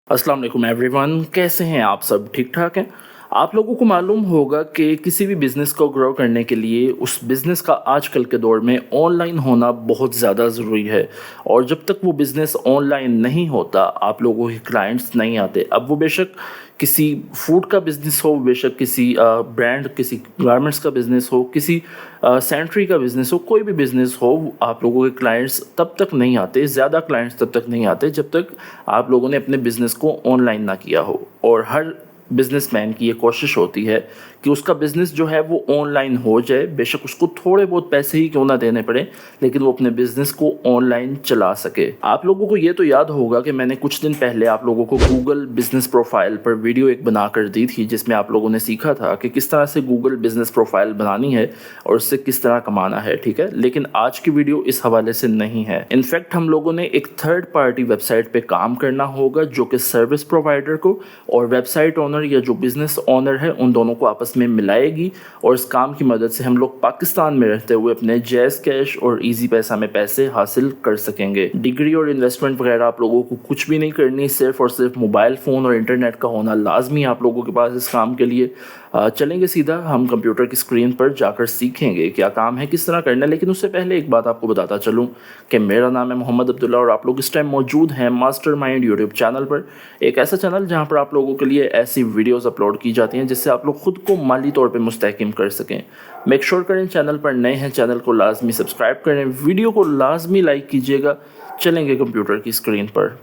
अस्सलाम वालेकुम एवरीवन, कैसे हैं आप सब? ठीक ठाक हैं? आप लोगों को मालूम होगा कि किसी भी बिज़नेस को ग्रो करने के लिए उस बिज़नेस का आजकल के दौर में ऑनलाइन होना बहुत ज़्यादा ज़रूरी है। और जब तक वो बिज़नेस ऑनलाइन नहीं होता, आप लोगों के क्लाइंट्स नहीं आते। अब वो बेशक किसी फूड का बिज़नेस हो, बेशक किसी ब्रांड, किसी गारमेंट्स का बिज़नेस हो, किसी सैनिटरी का बिज़नेस हो, कोई भी बिज़नेस हो, आप लोगों के क्लाइंट्स तब तक नहीं आते, ज़्यादा क्लाइंट्स तब तक नहीं आते जब तक आप लोगों ने अपने बिज़नेस को ऑनलाइन ना किया हो। और हर बिजनेसमैन की ये कोशिश होती है कि उसका बिज़नेस जो है वो ऑनलाइन हो जाए, बेशक उसको थोड़े बहुत पैसे ही क्यों ना देने पड़े, लेकिन वो अपने बिज़नेस को ऑनलाइन चला सके। आप लोगों को ये तो याद होगा कि मैंने कुछ दिन पहले आप लोगों को गूगल बिज़नेस प्रोफाइल पर वीडियो एक बना कर दी थी, जिसमें आप लोगों ने सीखा था कि किस तरह से गूगल बिज़नेस प्रोफाइल बनानी है और उससे किस तरह कमाना है, ठीक है। लेकिन आज की वीडियो इस हवाले से नहीं है। इनफैक्ट हम लोगों ने एक थर्ड पार्टी वेबसाइट पे काम करना होगा, जो कि सर्विस प्रोवाइडर को और वेबसाइट ओनर या जो बिजनेस ओनर है उन दोनों को आपस में मिलाएगी। और इस काम की मदद से हम लोग पाकिस्तान में रहते हुए अपने जैज़ कैश और इजी पैसा में पैसे हासिल कर सकेंगे। डिग्री और इन्वेस्टमेंट वगैरह आप लोगों को कुछ भी नहीं करनी, सिर्फ और सिर्फ मोबाइल फ़ोन और इंटरनेट का होना लाजमी आप लोगों के पास इस काम के लिए। चलेंगे सीधा हम कंप्यूटर की स्क्रीन पर जाकर सीखेंगे क्या काम है, किस तरह करना है। लेकिन उससे पहले एक बात आपको बताता चलूँ कि मेरा नाम है मोहम्मद अब्दुल्ला और आप लोग इस टाइम मौजूद हैं मास्टरमाइंड यूट्यूब चैनल पर। एक ऐसा चैनल जहां पर आप लोगों के लिए ऐसी वीडियोस अपलोड की जाती हैं जिससे आप लोग खुद को माली तौर पे मुस्तहकम कर सकें। मेक श्योर करें चैनल पर नए हैं, चैनल को लाजमी सब्सक्राइब करें, वीडियो को लाजमी लाइक कीजिएगा। चलेंगे कंप्यूटर की स्क्रीन पर।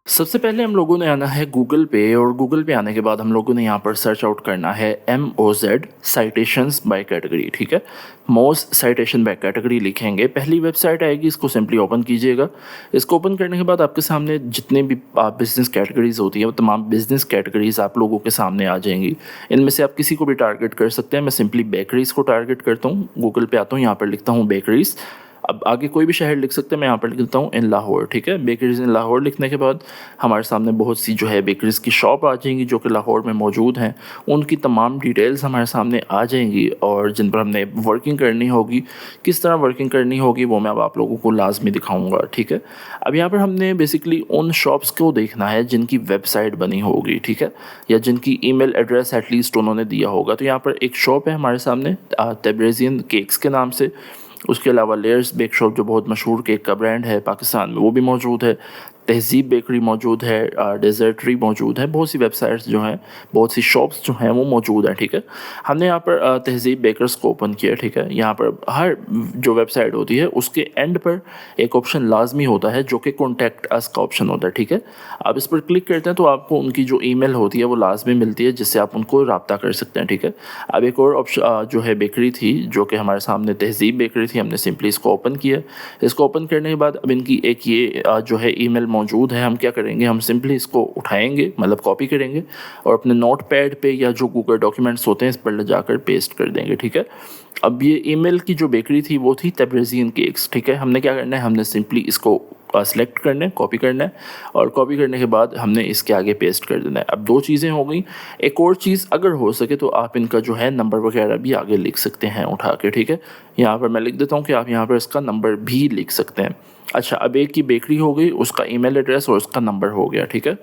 सबसे पहले हम लोगों ने आना है गूगल पे, और गूगल पे आने के बाद हम लोगों ने यहाँ पर सर्च आउट करना है MOZ साइटेशंस बाय कैटेगरी, ठीक है। मोस्ट साइटेशन बाय कैटेगरी लिखेंगे, पहली वेबसाइट आएगी, इसको सिंपली ओपन कीजिएगा। इसको ओपन करने के बाद आपके सामने जितने भी बिजनेस कैटेगरीज होती हैं वो तमाम बिजनेस कैटेगरीज आप लोगों के सामने आ जाएंगी। इनमें से आप किसी को भी टारगेट कर सकते हैं। मैं सिंपली बेकरीज को टारगेट करता हूँ, गूगल पे आता हूँ, यहाँ पर लिखता हूँ बेकरीज। अब आगे कोई भी शहर लिख सकते हैं, मैं यहाँ पर लिख देता हूँ इन लाहौर, ठीक है। बेकरीज इन लाहौर लिखने के बाद हमारे सामने बहुत सी जो है बेकरीज की शॉप आ जाएंगी जो कि लाहौर में मौजूद हैं। उनकी तमाम डिटेल्स हमारे सामने आ जाएंगी और जिन पर हमने वर्किंग करनी होगी, किस तरह वर्किंग करनी होगी वो मैं अब आप लोगों को लाजमी दिखाऊंगा, ठीक है। अब यहाँ पर हमने बेसिकली उन शॉप्स को देखना है जिनकी वेबसाइट बनी होगी, ठीक है, या जिनकी ईमेल एड्रेस एटलीस्ट उन्होंने दिया होगा। तो यहाँ पर एक शॉप है हमारे सामने तब्रेज़ियन केक्स के नाम से। उसके अलावा लेयर्स बेक शॉप जो बहुत मशहूर केक का ब्रांड है पाकिस्तान में, वो भी मौजूद है। तहज़ीब बेकरी मौजूद है, डेजर्टरी मौजूद है। बहुत सी वेबसाइट्स जो हैं, बहुत सी शॉप्स जो हैं वो मौजूद हैं, ठीक है। हमने यहाँ पर तहज़ीब बेकर्स को ओपन किया, ठीक है। यहाँ पर हर जो वेबसाइट होती है उसके एंड पर एक ऑप्शन लाजमी होता है जो कि कॉन्टैक्ट अस का ऑप्शन होता है, ठीक है। आप इस पर क्लिक करते हैं तो आपको उनकी जो ईमेल होती है वो लाजमी मिलती है, जिससे आप उनको रब्ता कर सकते हैं, ठीक है। अब एक और ऑप्शन जो है बेकरी थी जो कि हमारे सामने तहज़ीब बेकरी थी, हमने सिंपली इसको ओपन किया। इसको ओपन करने के बाद अब इनकी एक ये जो है ईमेल मौजूद है। हम क्या करेंगे, हम सिंपली इसको उठाएंगे, मतलब कॉपी करेंगे और अपने नोट पैड पे या जो गूगल डॉक्यूमेंट्स होते हैं इस पर ले जाकर पेस्ट कर देंगे, ठीक है। अब ये ईमेल की जो बेकरी थी वो थी तब्रेज़ियन केक्स, ठीक है। हमने क्या करना है, हमने सिंपली इसको सेलेक्ट करना है, कॉपी करना है, और कॉपी करने के बाद हमने इसके आगे पेस्ट कर देना है। अब दो चीज़ें हो गई। एक और चीज़, अगर हो सके तो आप इनका जो है नंबर वगैरह भी आगे लिख सकते हैं उठा के, ठीक है। यहाँ पर मैं लिख देता हूँ कि आप यहाँ पर इसका नंबर भी लिख सकते हैं। अच्छा, अब एक की बेकरी हो गई, उसका ईमेल एड्रेस और उसका नंबर हो गया, ठीक है।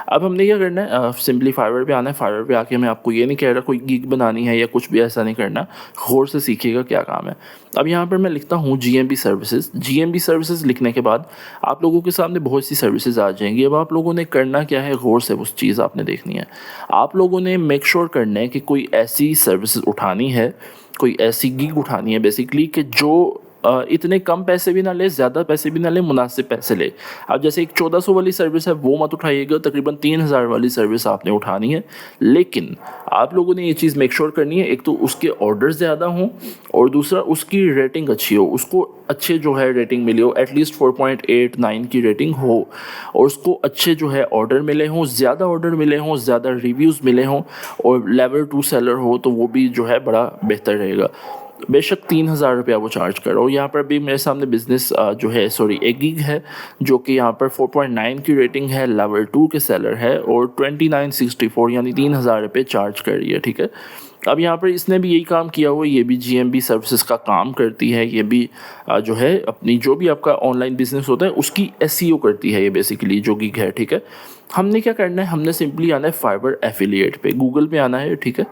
अब हमने क्या करना है, सिंपली फाइवर पे आना है। फाइवर पे आके मैं आपको ये नहीं कह रहा कोई गिग बनानी है या कुछ भी, ऐसा नहीं करना। गौर से सीखिएगा क्या काम है। अब यहाँ पर मैं लिखता हूँ GMB सर्विसेज। GMB सर्विसेज लिखने के बाद आप लोगों के सामने बहुत सी सर्विसेज आ जाएंगी। अब आप लोगों ने करना क्या है, गौर से उस चीज़ आपने देखनी है। आप लोगों ने मेक श्योर करना है कि कोई ऐसी सर्विसेज उठानी है, कोई ऐसी गिग उठानी है बेसिकली कि जो इतने कम पैसे भी ना ले, ज़्यादा पैसे भी ना ले, मुनासिब पैसे ले। अब जैसे एक 1400 वाली सर्विस है वो मत उठाइएगा, तकरीबन 3000 वाली सर्विस आपने उठानी है। लेकिन आप लोगों ने ये चीज़ मेक श्योर करनी है, एक तो उसके ऑर्डर ज़्यादा हों और दूसरा उसकी रेटिंग अच्छी हो, उसको अच्छे जो है रेटिंग मिली हो, एटलीस्ट 4.89 की रेटिंग हो, और उसको अच्छे जो है ऑर्डर मिले हों, ज़्यादा ऑर्डर मिले हों, ज़्यादा रिव्यूज़ मिले हों, और लेवल 2 सेलर हो तो वो भी जो है बड़ा बेहतर रहेगा। बेशक 3000 रुपया वो चार्ज करो। यहाँ पर भी मेरे सामने बिजनेस जो है एक गिग है जो कि यहाँ पर 4.9 की रेटिंग है, लेवल 2 के सेलर है और 2964 यानी 3000 रुपये चार्ज कर रही है, ठीक है। अब यहाँ पर इसने भी यही काम किया हुआ है, ये भी जीएमबी सर्विसेज का काम करती है, ये भी जो है अपनी जो भी आपका ऑनलाइन बिजनेस होता है उसकी एसईओ करती है ये बेसिकली जो गिग है, ठीक है। हमने क्या करना है, हमने सिंपली आना है फाइवर एफिलिएट पे, गूगल पे आना है, ठीक है।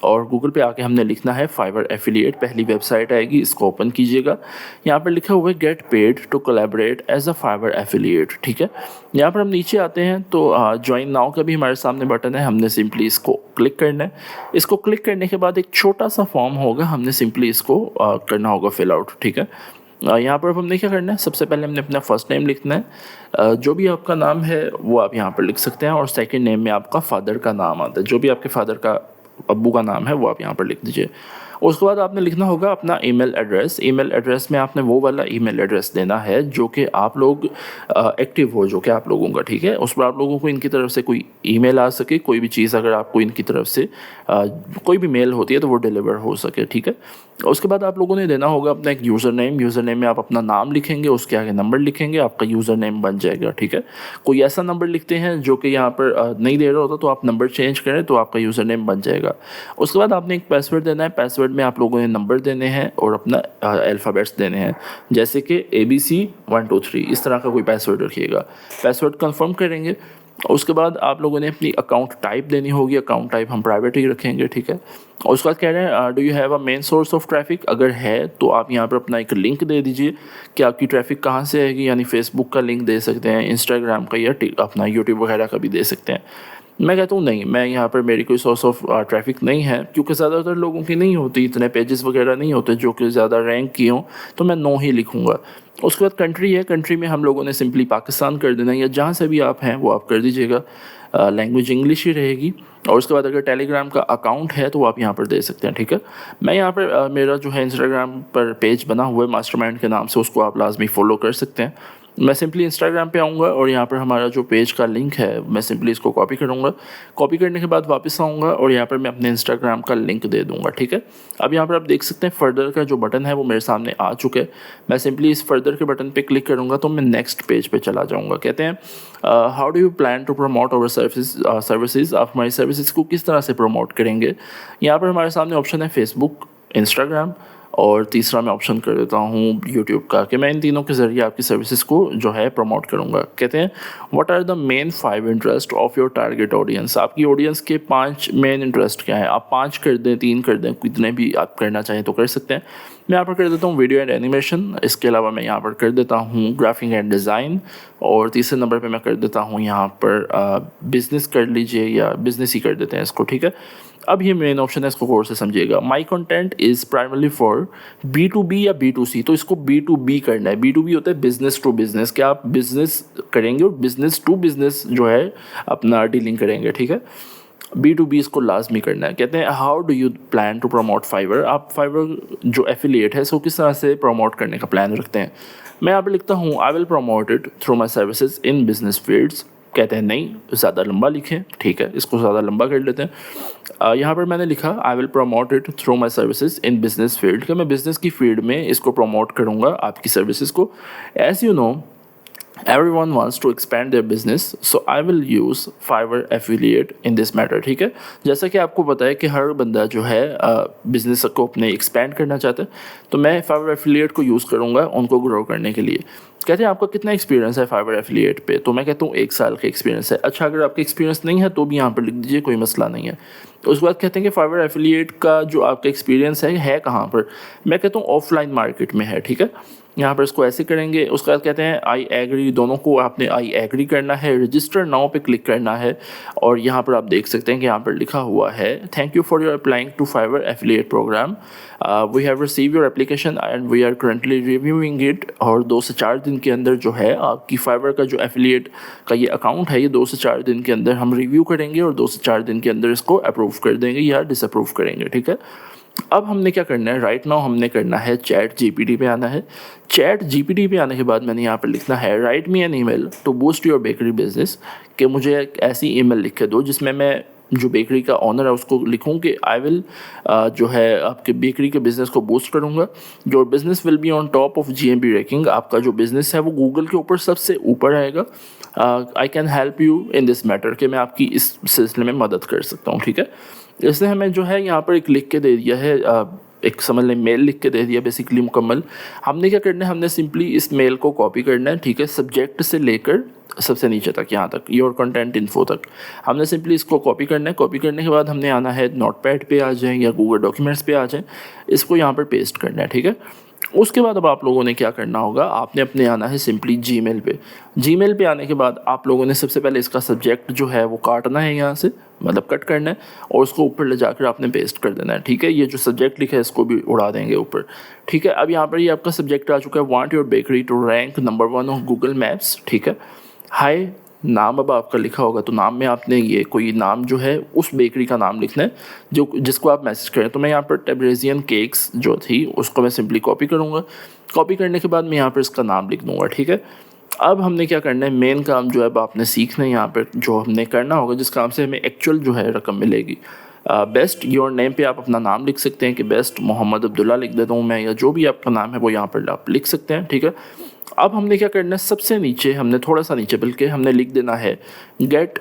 और गूगल पे आके हमने लिखना है फाइवर एफिलिएट, पहली वेबसाइट आएगी, इसको ओपन कीजिएगा। यहाँ पर लिखा हुआ है get paid to collaborate as a Fiverr affiliate, ठीक है। यहाँ पर हम नीचे आते हैं तो ज्वाइन नाउ का भी हमारे सामने बटन है, हमने सिंपली इसको क्लिक करना है। इसको क्लिक करने के बाद एक छोटा सा फॉर्म होगा, हमने सिंपली इसको करना होगा फिल आउट, ठीक है। यहाँ पर अब हमने क्या करना है, सबसे पहले हमने अपना फर्स्ट नेम लिखना है, जो भी आपका नाम है वो आप यहाँ पर लिख सकते हैं, और सेकंड नेम में आपका फादर का नाम आता है, जो भी आपके फादर का अब्बू का नाम है वो आप यहाँ पर लिख दीजिए। उसके बाद आपने लिखना होगा अपना ईमेल एड्रेस। ईमेल एड्रेस में आपने वो वाला ईमेल एड्रेस देना है जो कि आप लोग एक्टिव हो, जो कि आप लोगों का, ठीक है। उस पर आप लोगों को इनकी तरफ से कोई ईमेल आ सके, कोई भी चीज़ अगर आपको इनकी तरफ से कोई भी मेल होती है तो वो डिलीवर हो सके, ठीक है। उसके बाद आप लोगों ने देना होगा अपना एक यूज़र नेम। यूज़र नेम में आप अपना नाम लिखेंगे, उसके आगे नंबर लिखेंगे, आपका यूज़र नेम बन जाएगा, ठीक है। कोई ऐसा नंबर लिखते हैं जो कि यहाँ पर नहीं दे रहा होता तो आप नंबर चेंज करें तो आपका यूज़र नेम बन जाएगा। उसके बाद आपने एक पासवर्ड देना है। पासवर्ड में आप लोगों ने नंबर देने हैं और अपना अल्फ़ाबेट्स देने हैं, जैसे कि ABC 1 2 3, इस तरह का कोई पासवर्ड रखिएगा। पासवर्ड कंफर्म करेंगे। उसके बाद आप लोगों ने अपनी अकाउंट टाइप देनी होगी, अकाउंट टाइप हम प्राइवेट ही रखेंगे, ठीक है। और उसके बाद कह रहे हैं do you have a main source of traffic, अगर है तो आप यहाँ पर अपना एक लिंक दे दीजिए कि आपकी ट्रैफिक कहाँ से आएगी, यानी फेसबुक का लिंक दे सकते हैं, इंस्टाग्राम का, या अपना यूट्यूब वगैरह का भी दे सकते हैं। मैं कहता हूँ नहीं, मैं यहाँ पर मेरी कोई सोर्स ऑफ ट्रैफिक नहीं है, क्योंकि ज़्यादातर लोगों की नहीं होती, इतने पेजेस वगैरह नहीं होते जो कि ज़्यादा रैंक किए हों, तो मैं नो ही लिखूँगा। उसके बाद कंट्री है, कंट्री में हम लोगों ने सिंपली पाकिस्तान कर देना है, या जहाँ से भी आप हैं वो आप कर दीजिएगा। लैंग्वेज इंग्लिश ही रहेगी। और उसके बाद अगर टेलीग्राम का अकाउंट है तो आप यहाँ पर दे सकते हैं, ठीक है। मैं यहाँ पर मेरा जो है इंस्टाग्राम पर पेज बना हुआ है मास्टरमाइंड के नाम से, उसको आप लाजमी फॉलो कर सकते हैं। मैं सिंपली इंस्टाग्राम पे आऊँगा और यहाँ पर हमारा जो पेज का लिंक है मैं सिंपली इसको कॉपी करूँगा। कॉपी करने के बाद वापस आऊँगा और यहाँ पर मैं अपने इंस्टाग्राम का लिंक दे दूँगा, ठीक है। अब यहाँ पर आप देख सकते हैं फर्दर का जो बटन है वो मेरे सामने आ चुका है। मैं सिंपली इस फर्दर के बटन पे क्लिक करूँगा तो मैं नेक्स्ट पेज पे चला जाऊँगा। कहते हैं how do you plan to promote our services, आप हमारी सर्विसेज को किस तरह से प्रमोट करेंगे। यहाँ पर हमारे सामने ऑप्शन है फेसबुक, इंस्टाग्राम, और तीसरा मैं ऑप्शन कर देता हूँ यूट्यूब का, कि मैं इन तीनों के ज़रिए आपकी सर्विसेज को जो है प्रमोट करूँगा। कहते हैं what are the main 5 interest of your target audience, आपकी ऑडियंस के 5 मेन इंटरेस्ट क्या है। आप 5 कर दें, 3 कर दें, कितने भी आप करना चाहें तो कर सकते हैं। मैं यहाँ पर कर देता हूँ वीडियो एंड एनिमेशन, इसके अलावा मैं यहाँ पर कर देता हूँ ग्राफिक एंड डिज़ाइन, और तीसरे नंबर पे मैं कर देता हूँ यहाँ पर बिज़नेस कर लीजिए, या बिज़नेस ही कर देते हैं इसको, ठीक है। अब ये मेन ऑप्शन है, इसको गौर से समझिएगा। My content is primarily for B2B या B2C, तो इसको B2B करना है। B2B होता है बिजनेस टू बिजनेस, क्या आप बिजनेस करेंगे और बिजनेस टू बिजनेस जो है अपना डीलिंग करेंगे, ठीक है। B2B इसको लाजमी करना है। कहते हैं how do you plan to promote Fiverr, आप फाइवर जो एफिलिएट है इसको किस तरह से प्रमोट करने का प्लान रखते हैं। मैं यहाँ पर लिखता हूँ I will promote it through my services in business fields. कहते हैं नहीं, ज़्यादा लंबा लिखें, ठीक है, इसको ज़्यादा लंबा कर लेते हैं। यहाँ पर मैंने लिखा I will promote it through my services in business field, कि मैं बिजनेस की फील्ड में इसको प्रमोट करूँगा आपकी सर्विसेज को। As you know everyone wants to expand their business, so I will use Fiverr affiliate in this matter, ठीक है। जैसा कि आपको पता है कि हर बंदा जो है बिजनेस को अपने एक्सपेंड करना चाहता है, तो मैं Fiverr affiliate को यूज़ करूँगा उनको ग्रो करने के लिए। कहते हैं आपका कितना एक्सपीरियंस है Fiverr affiliate पे, तो मैं कहता हूँ 1 साल का एक्सपीरियंस है। अच्छा, अगर आपका एक्सपीरियंस नहीं है तो भी यहाँ पर लिख दीजिए, कोई मसला नहीं है। उसके बाद कहते हैं कि Fiverr affiliate का जो आपका एक्सपीरियंस है कहाँ पर, मैं कहता हूँ ऑफलाइन मार्केट में है, ठीक है। यहाँ पर इसको ऐसे करेंगे। उसके बाद कहते हैं आई एग्री, दोनों को आपने आई एग्री करना है, रजिस्टर नाउ पे क्लिक करना है, और यहाँ पर आप देख सकते हैं कि यहाँ पर लिखा हुआ है thank you for your applying to Fiverr affiliate programme, we have receive your application and we are currently reviewing it. और 2 से 4 दिन के अंदर जो है आपकी Fiverr का जो एफिलिएट का ये अकाउंट है, ये 2 से 4 दिन के अंदर हम रिव्यू करेंगे और 2 से 4 दिन के अंदर इसको अप्रूव कर देंगे या डिसअप्रूव करेंगे, ठीक है। अब हमने क्या करना है, राइट नाउ हमने करना है चैट जीपीटी पे आना है। चैट जीपीटी पे आने के बाद मैंने यहाँ पर लिखना है write me an email to boost your bakery business, कि मुझे एक ऐसी ईमेल लिख के दो जिसमें मैं जो बेकरी का ओनर है उसको लिखूं कि आई विल जो है आपके बेकरी के बिज़नेस को बूस्ट करूंगा। Your business will be on top of GMB ranking, आपका जो बिज़नेस है वो गूगल के ऊपर सबसे ऊपर आएगा। I can help you in this matter, कि मैं आपकी इस सिलसिले में मदद कर सकता हूँ, ठीक है। इसने हमें जो है यहाँ पर एक लिख के दे दिया है, एक समझ लें मेल लिख के दे दिया बेसिकली मुकम्मल। हमने क्या करना है, हमने सिंपली इस मेल को कॉपी करना है, ठीक है, सब्जेक्ट से लेकर सबसे नीचे तक, यहाँ तक योर कंटेंट इन्फो तक हमने सिंपली इसको कॉपी करना है। कॉपी करने के बाद हमने आना है नोटपैड पे आ जाए या गूगल डॉक्यूमेंट्स पे आ जाए, इसको यहाँ पर पेस्ट करना है, ठीक है। उसके बाद अब आप लोगों ने क्या करना होगा, आपने अपने आना है सिंपली जीमेल पे। जीमेल पे आने के बाद आप लोगों ने सबसे पहले इसका सब्जेक्ट जो है वो काटना है यहाँ से, मतलब कट करना है, और उसको ऊपर ले जाकर आपने पेस्ट कर देना है, ठीक है। ये जो सब्जेक्ट लिखा है इसको भी उड़ा देंगे ऊपर, ठीक है। अब यहाँ पर ये आपका सब्जेक्ट आ चुका है, want your bakery to rank number 1 on Google Maps, ठीक है। हाय नाम अब आपका लिखा होगा, तो नाम में आपने ये कोई नाम जो है उस बेकरी का नाम लिखना है जो जिसको आप मैसेज करें। तो मैं यहाँ पर टेब्रेजियन केक्स जो थी उसको मैं सिंपली कॉपी करूँगा। कॉपी करने के बाद मैं यहाँ पर इसका नाम लिख दूँगा, ठीक है। अब हमने क्या करना है, मेन काम जो है अब आपने सीखना है यहाँ पर, जो हमने करना होगा जिस काम से हमें एक्चुअल जो है रकम मिलेगी। बेस्ट योर नेम पे आप अपना नाम लिख सकते हैं कि बेस्ट मोहम्मद अब्दुल्ला लिख देता हूँ मैं, या जो भी आपका नाम है वो यहाँ पर आप लिख सकते हैं, ठीक है। अब हमने क्या करना है, सबसे नीचे हमने थोड़ा सा नीचे बल्कि हमने लिख देना है गेट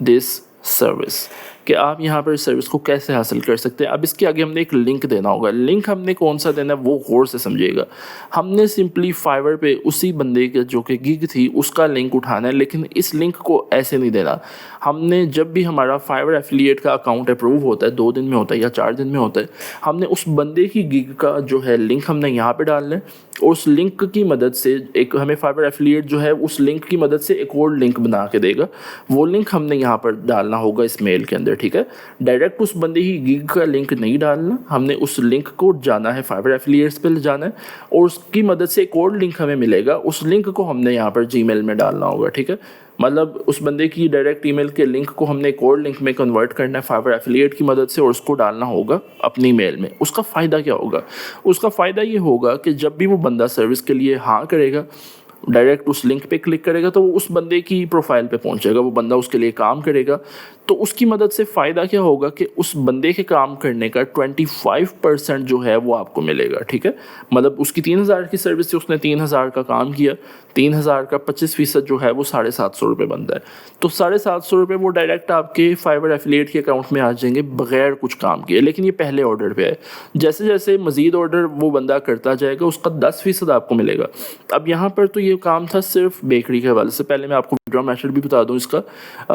दिस सर्विस, कि आप यहाँ पर सर्विस को कैसे हासिल कर सकते हैं। अब इसके आगे हमने एक लिंक देना होगा। लिंक हमने कौन सा देना है वो गौर से समझिएगा। हमने सिंपली फाइवर पे उसी बंदे के जो कि गिग थी उसका लिंक उठाना है, लेकिन इस लिंक को ऐसे नहीं देना। हमने जब भी हमारा फाइवर एफिलिएट का अकाउंट अप्रूव होता है, 2 दिन में होता है या 4 दिन में होता है, हमने उस बंदे की गिग का जो है लिंक हमने यहाँ पर डालना है, और उस लिंक की मदद से एक हमें फाइवर एफिलिएट जो है उस लिंक की मदद से एक और लिंक बना के देगा। वो लिंक हमने यहाँ पर डालना होगा इस मेल के अंदर, ठीक है। डायरेक्ट उस बंदे की गिग का लिंक नहीं डालना, हमने उस लिंक को जाना है फाइवर एफिलिएट्स पे ले जाना है, और उसकी मदद से एक और लिंक हमें मिलेगा, उस लिंक को हमने यहाँ पर जीमेल में डालना होगा, ठीक है। मतलब उस बंदे की डायरेक्ट ईमेल के लिंक को हमने एक और लिंक में कन्वर्ट करना है फाइवर एफिलिएट की मदद से, और उसको डालना होगा अपनी मेल में। उसका फ़ायदा क्या होगा, उसका फ़ायदा ये होगा कि जब भी वो बंदा सर्विस के लिए हाँ करेगा, डायरेक्ट उस लिंक पे क्लिक करेगा, तो वो उस बंदे की प्रोफाइल पे पहुंचेगा, वो बंदा उसके लिए काम करेगा। तो उसकी मदद से फ़ायदा क्या होगा कि उस बंदे के काम करने का 25% जो है वो आपको मिलेगा, ठीक है। मतलब उसकी 3000 की सर्विस से उसने 3000 का काम किया, 3000 का 25% जो है वो 750 रुपये बनता है। तो 750 रुपये वो डायरेक्ट आपके फाइवर एफिलिएट के अकाउंट में आ जाएंगे बगैर कुछ काम किए। लेकिन ये पहले ऑर्डर पे है, जैसे जैसे मज़ीद ऑर्डर वो बंदा करता जाएगा उसका 10% आपको मिलेगा। अब यहाँ पर तो ये काम था सिर्फ बेकरी के हवाले से। पहले मैं आपको विड्रॉ मेथड भी बता दूँ इसका।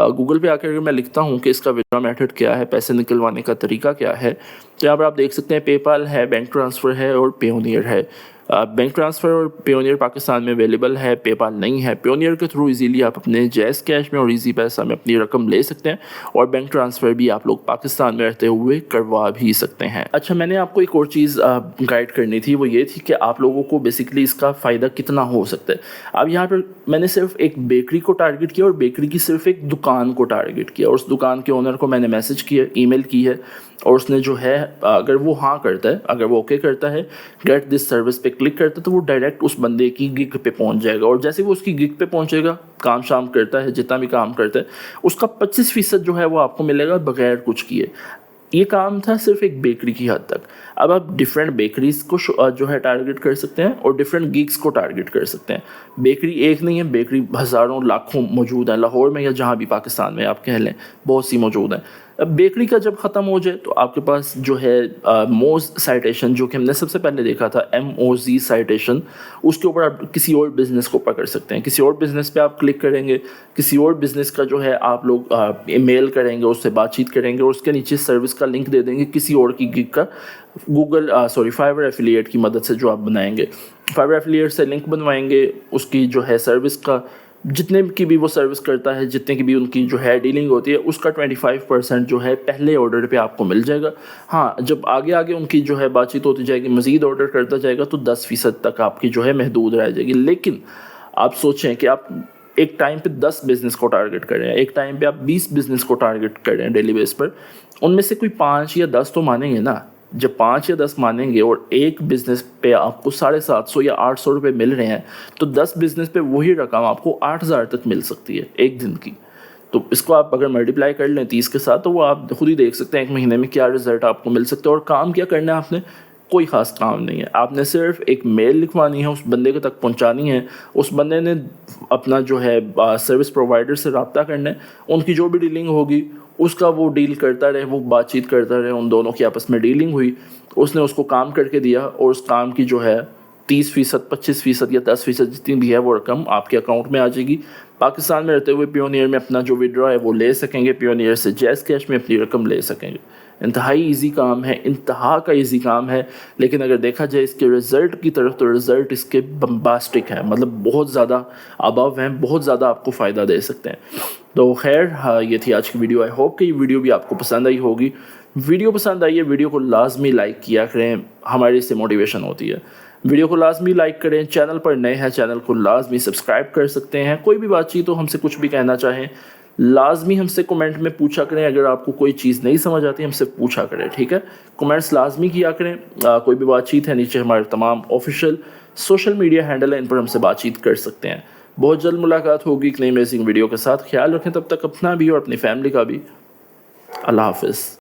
गूगल पे आकर अगर मैं लिखता हूँ कि इसका विड्रॉ मेथड क्या है, पैसे निकलवाने का तरीका क्या है, तो यहाँ पर आप देख सकते हैं पेपाल है, बैंक ट्रांसफ़र है और पेयोनियर है। बैंक ट्रांसफ़र और पेयोनियर पाकिस्तान में अवेलेबल है, पेपाल नहीं है। पेयोनियर के थ्रू इजीली आप अपने जैज़ कैश में और इजी पैसा में अपनी रकम ले सकते हैं, और बैंक ट्रांसफ़र भी आप लोग पाकिस्तान में रहते हुए करवा भी सकते हैं। अच्छा, मैंने आपको एक और चीज़ गाइड करनी थी, वो ये थी कि आप लोगों को बेसिकली इसका फ़ायदा कितना हो सकता है। अब यहाँ पर मैंने सिर्फ एक बेकरी को टारगेट किया, और बेकरी की सिर्फ एक दुकान को टारगेट किया, और उस दुकान के ओनर को मैंने मैसेज किया, ईमेल की है, और उसने जो है अगर वो हाँ करता है, अगर वो ओके करता है, गेट दिस सर्विस पे क्लिक करता है, तो वो डायरेक्ट उस बंदे की गिग पे पहुंच जाएगा। और जैसे वो उसकी गिग पे पहुंचेगा, काम शाम करता है, जितना भी काम करता है, उसका 25% जो है वो आपको मिलेगा बगैर कुछ किए। ये काम था सिर्फ एक बेकरी की हद तक। अब आप डिफरेंट बेकरीज को जो है टारगेट कर सकते हैं, और डिफरेंट गिग्स को टारगेट कर सकते हैं। बेकरी एक नहीं है, बेकरी हज़ारों लाखों मौजूद है, लाहौर में या जहाँ भी पाकिस्तान में आप कह लें, बहुत सी मौजूद हैं। अब बेकरी का जब ख़त्म हो जाए तो आपके पास जो है मोज साइटेशन, जो कि हमने सबसे पहले देखा था, MOZ साइटेशन, उसके ऊपर आप किसी और बिज़नेस को पकड़ सकते हैं। किसी और बिज़नेस पे आप क्लिक करेंगे, किसी और बिज़नेस का जो है आप लोग ईमेल करेंगे, उससे बातचीत करेंगे, और उसके नीचे सर्विस का लिंक दे देंगे किसी और की गिग का, फाइवर एफिलिएट की मदद से जो आप बनाएंगे, फाइवर एफिलिएट से लिंक बनवाएंगे, उसकी जो है सर्विस का जितने की भी वो सर्विस करता है, जितने की भी उनकी जो है डीलिंग होती है, उसका 25% जो है पहले ऑर्डर पे आपको मिल जाएगा। हाँ, जब आगे आगे उनकी जो है बातचीत होती जाएगी, मज़ीद ऑर्डर करता जाएगा, तो 10% तक आपकी जो है महदूद रह जाएगी। लेकिन आप सोचें कि आप एक टाइम पे 10 बिज़नेस को टारगेट कर रहे हैं, एक टाइम पे आप 20 बिज़नेस को टारगेट कर रहे हैं डेली बेस पर, उनमें से कोई 5 या 10 तो मानेंगे ना। जब 5 या 10 मानेंगे और एक बिज़नेस पे आपको 750 या 800 रुपये मिल रहे हैं, तो 10 बिज़नेस पे वही रकम आपको 8000 तक मिल सकती है एक दिन की। तो इसको आप अगर मल्टीप्लाई कर लें 30 के साथ, तो वो आप खुद ही देख सकते हैं एक महीने में क्या रिज़ल्ट आपको मिल सकता है। और काम क्या करना है आपने, कोई ख़ास काम नहीं है। आपने सिर्फ एक मेल लिखवानी है, उस बंदे के तक पहुंचानी है, उस बंदे ने अपना जो है सर्विस प्रोवाइडर से रब्ता करना है, उनकी जो भी डीलिंग होगी उसका वो डील करता रहे, वो बातचीत करता रहे, उन दोनों की आपस में डीलिंग हुई, उसने उसको काम करके दिया और उस काम की जो है 30%, 25% या 10% जितनी भी है वो रकम आपके अकाउंट में आ जाएगी। पाकिस्तान में रहते हुए पियोनियर में अपना जो विड्रॉ है वो ले सकेंगे, पियोनियर से जैज़ कैश में अपनी रकम ले सकेंगे। इंतहाई इजी काम है, इंतहा का इजी काम है, लेकिन अगर देखा जाए इसके रिज़ल्ट की तरफ तो रिज़ल्ट इसके बम्बास्टिक है, मतलब बहुत ज़्यादा अबव हैं, बहुत ज़्यादा आपको फ़ायदा दे सकते हैं। तो खैर हाँ, ये थी आज की वीडियो। आई होप कि ये वीडियो भी आपको पसंद आई होगी। वीडियो पसंद आई है, वीडियो को लाजमी लाइक किया करें, हमारी इससे मोटिवेशन होती है। वीडियो को लाजमी लाइक करें, चैनल पर नए हैं चैनल को लाजमी सब्सक्राइब कर सकते हैं। कोई भी बातचीत हो, हमसे कुछ भी कहना चाहें, लाजमी हमसे कमेंट में पूछा करें। अगर आपको कोई चीज़ नहीं समझ आती हमसे पूछा करें, ठीक है। कमेंट्स लाजमी किया करें। कोई भी बातचीत है, नीचे हमारे तमाम ऑफिशियल सोशल मीडिया हैंडल है, इन पर हमसे बातचीत कर सकते हैं। बहुत जल्द मुलाकात होगी एक नई अमेजिंग वीडियो के साथ। ख्याल रखें तब तक अपना भी और अपनी फैमिली का भी। अल्लाह हाफिज़।